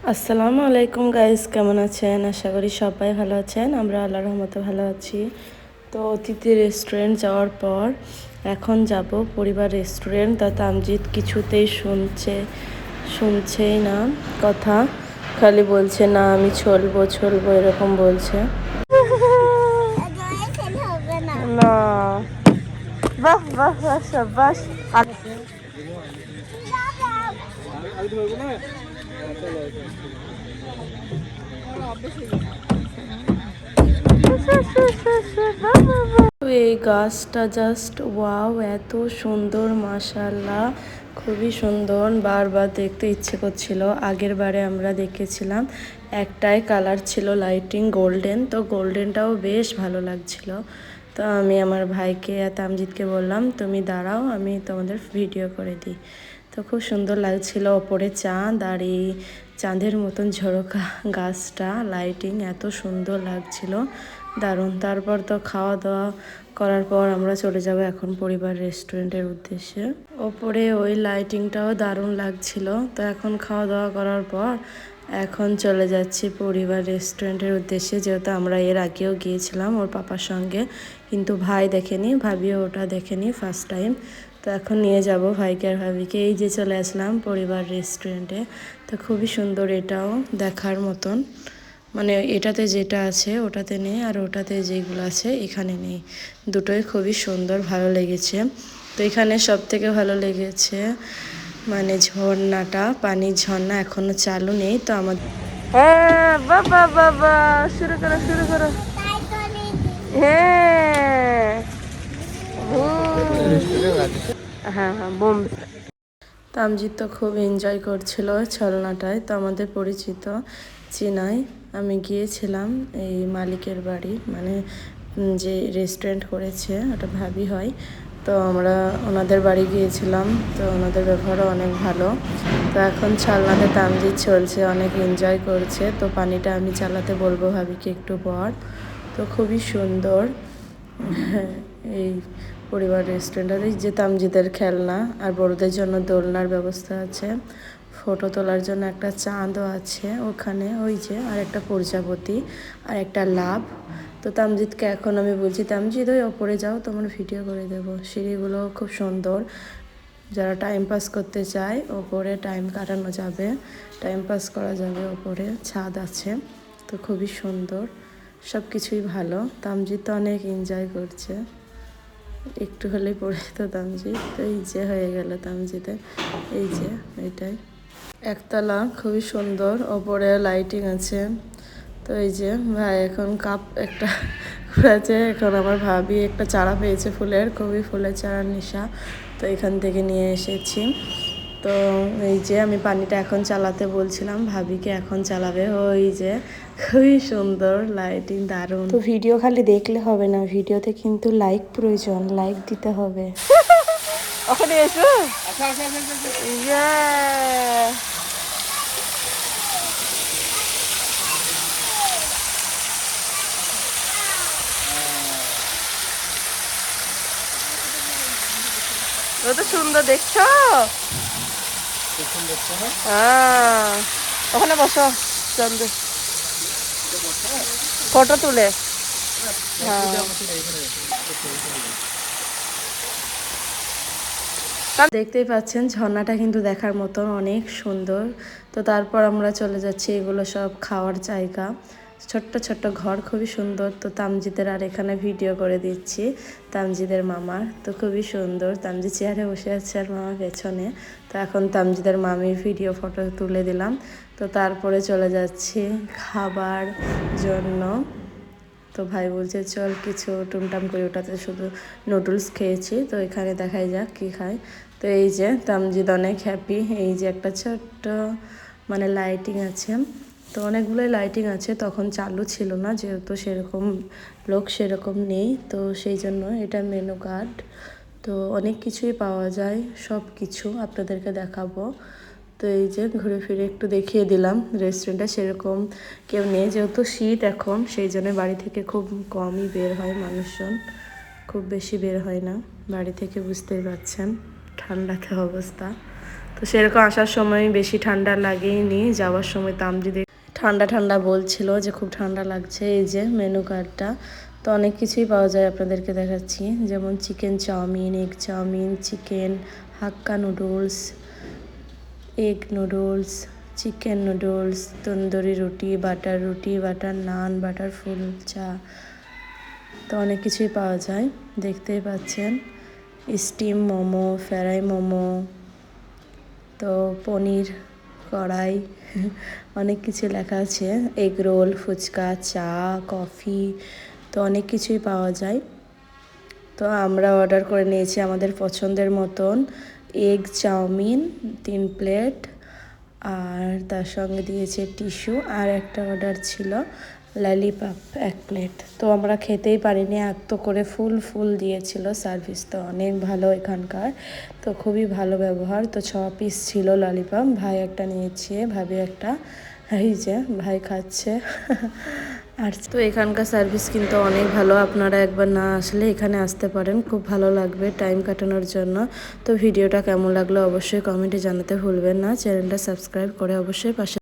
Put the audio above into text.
আসসালামু আলাইকুম গাইস, কেমন আছেন? আশা করি সবাই ভালো আছেন। আমরা আল্লাহর রহমতে ভালো আছি। তো অতিথি রেস্টুরেন্ট যাওয়ার পর এখন যাব পরিবার রেস্টুরেন্ট। তা তামজিৎ কিছুতেই শুনছেই না কথা, খালি বলছে না আমি চলবো চলবো এরকম বলছে। না, বাহ বাহ বাহ সাবাস। এই গাছটা জাস্ট ওয়াও, এত সুন্দর মাশাআল্লাহ, খুবই সুন্দর। বারবার দেখতে ইচ্ছে করছিল। আগের বারে আমরা দেখেছিলাম একটাই কালার ছিল লাইটিং গোল্ডেন, তো গোল্ডেনটাও বেশ ভালো লাগছিল। তো আমি আমার ভাইকে তামজিৎকে বললাম তুমি দাঁড়াও, আমি তোমাদের ভিডিও করে দিই। তো খুব সুন্দর লাগছিল, ওপরে চাঁদ আর এই চাঁদের মতন ঝরোকা গাছটা, লাইটিং এত সুন্দর লাগছিল, দারুণ। তারপর তো খাওয়া দাওয়া করার পর আমরা চলে যাব এখন পরিবার রেস্টুরেন্টের উদ্দেশ্যে। ওপরে ওই লাইটিংটাও দারুণ লাগছিল। তো এখন খাওয়া দাওয়া করার পর এখন চলে যাচ্ছি পরিবার রেস্টুরেন্টের উদ্দেশ্যে, যেহেতু আমরা এর আগেও গিয়েছিলাম ওর পাপার সঙ্গে, কিন্তু ভাই দেখেনি, ভাবিও ওটা দেখেনি ফার্স্ট টাইম। তো এখন নিয়ে যাব ভাইকে আর ভাবিকে। এই যে চলে আসলাম পরিবার রেস্টুরেন্টে। তো খুবই সুন্দর, এটাও দেখার মতন। মানে এটাতে যেটা আছে ওটাতে নেই, আর ওটাতে যেগুলো আছে এখানে নেই। দুটোই খুবই সুন্দর, ভালো লেগেছে। তো এখানে সব থেকে ভালো লেগেছে মানে ঝর্ণাটা, পানির ঝর্ণা এখনো চালু নেই। তো আমাদের হ্যাঁ বাবা বাবা, শুরু করো শুরু করো। হ্যাঁ হ্যাঁ হ্যাঁ বোম। তামজিৎ তো খুব এনজয় করছিল ছলনাটায়। তো আমাদের পরিচিত চেনাই, আমি গিয়েছিলাম এই মালিকের বাড়ি, মানে যে রেস্টুরেন্ট করেছে ওটা ভাবি হয়। তো আমরা ওনাদের বাড়ি গিয়েছিলাম। তো ওনাদের ব্যবহারও অনেক ভালো। তো এখন ছলনাতে তামজিৎ চলছে, অনেক এনজয় করছে। তো পানিটা আমি চালাতে বলবো ভাবিকে একটু পর। তো খুবই সুন্দর এই পরিবার রেস্টুরেন্টে যে তামজিদের খেলনা আর বড়দের জন্য দোলনার ব্যবস্থা আছে। ফটো তোলার জন্য একটা চাঁদও আছে ওখানে, ওই যে আর একটা প্রজাপতি আর একটা লাভ। তো তামজিদকে এখন আমি বলছি তামজিদ ওই ওপরে যাও, তোমার ভিডিও করে দেবো। সিঁড়িগুলো খুব সুন্দর, যারা টাইম পাস করতে চায় ওপরে টাইম কাটানো যাবে, টাইম পাস করা যাবে। ওপরে ছাদ আছে, তো খুবই সুন্দর, সব কিছুই ভালো। তামজিদ তো অনেক এনজয় করছে, একটু হলেই পড়ে তো তামজিদ। তো এই যে হয়ে গেল তামজিদের, এই যে এটাই একতলা, খুবই সুন্দর, ওপরে লাইটিং আছে। তো এই যে ভাই এখন কাপ একটা ঘুরেছে। এখন আমার ভাবি একটা চারা পেয়েছে ফুলের, খুবই ফুলের চারার নেশা, তো এখান থেকে নিয়ে এসেছি। তো এই যে আমি পানিটা এখন চালাতে বলছিলাম ভাবিকে, এখন চালাবে। ওই যে খুবই সুন্দর লাইটিং, দারুণ। তো ভিডিও খালি দেখলে হবে না, ভিডিওতে কিন্তু লাইক প্রয়োজন, লাইক দিতে হবে। ওখানে এসো। কত সুন্দর দেখছো? হ্যাঁ, ওখানে বসো, চন্দ্র ফটো তুলে। হ্যাঁ, দেখতেই পাচ্ছেন ঝর্ণাটা কিন্তু দেখার মতন অনেক সুন্দর। তো তারপর আমরা চলে যাচ্ছি, এগুলো সব খাওয়ার জায়গা, ছোট্ট ছোট্ট ঘর, খুবই সুন্দর। তো তামজিদের আর এখানে ভিডিও করে দিচ্ছি তামজিদের মামার। তো খুবই সুন্দর, তামজিদ চেয়ারে বসে আছে আর মামা পেছনে। তো এখন তামজিদের মামির ভিডিও ফটো তুলে দিলাম। তো তারপরে চলে যাচ্ছি খাবার জন্য। তো ভাই বলছে চল কিছু টুমটাম করি, ওটাতে শুধু নুডলস খেয়েছি, তো এখানে দেখাই যাক কী খায়। তো এই যে তামজিদ অনেক হ্যাপি। এই যে একটা ছোট্ট মানে লাইটিং আছে, তো অনেকগুলোই লাইটিং আছে, তখন চালু ছিল না যেহেতু সেরকম লোক সেরকম নেই, তো সেই জন্য এটা মেনু কার্ড। তো অনেক কিছুই পাওয়া যায়, সব কিছু আপনাদেরকে দেখাবো। তো এই যে ঘুরে ফিরে একটু দেখিয়ে দিলাম রেস্টুরেন্টটা, সেরকম কেউ নেই যেহেতু শীত এখন, সেই জন্য বাড়ি থেকে খুব কমই বের হয় মানুষজন, খুব বেশি বের হয় না বাড়ি থেকে, বুঝতেই পারছেন ঠান্ডাতে অবস্থা। তো সেরকম আসার সময় বেশি ঠান্ডা লাগেইনি, যাওয়ার সময় তামজিদে ঠান্ডা ঠান্ডা বলছিল যে খুব ঠান্ডা লাগছে। এই যে মেনু কার্ডটা, তো অনেক কিছুই পাওয়া যায়, আপনাদেরকে দেখাচ্ছি। যেমন chicken chowmein, egg chowmein, chicken hakka noodles, egg noodles, chicken noodles, tandoori রুটি, বাটার নান, বাটার ফুল চা, তো অনেক কিছুই পাওয়া যায়, দেখতেই পাচ্ছেন। স্টিম মোমো, ফ্রাই মোমো, তো পনির কড়াই, অনেক কিছু লেখা আছে। এগ রোল, ফুচকা, চা, কফি, তো অনেক কিছুই পাওয়া যায়। তো আমরা অর্ডার করে নিয়েছি আমাদের পছন্দের মতন এগ চাউমিন 3 প্লেট, আর তার সঙ্গে দিয়েছে টিস্যু, আর একটা অর্ডার ছিল ললিপপ 1 প্লেট। তো আমরা খেতেই পারিনি, এত করে ফুল দিয়েছিল। সার্ভিস তো অনেক ভালো এখানকার, তো খুবই ভালো ব্যবহার। তো 6 পিস ছিল ললিপপ, ভাই একটা নিয়েছে, ভাবি একটা, এই যে ভাই খাচ্ছে। আর তো এখানকার সার্ভিস কিন্তু অনেক ভালো, আপনারা একবার না আসলে এখানে আসতে পারেন, খুব ভালো লাগবে টাইম কাটানোর জন্য। তো ভিডিওটা কেমন লাগলো অবশ্যই কমেন্টে জানাতে ভুলবেন না, চ্যানেলটা সাবস্ক্রাইব করে অবশ্যই পাশে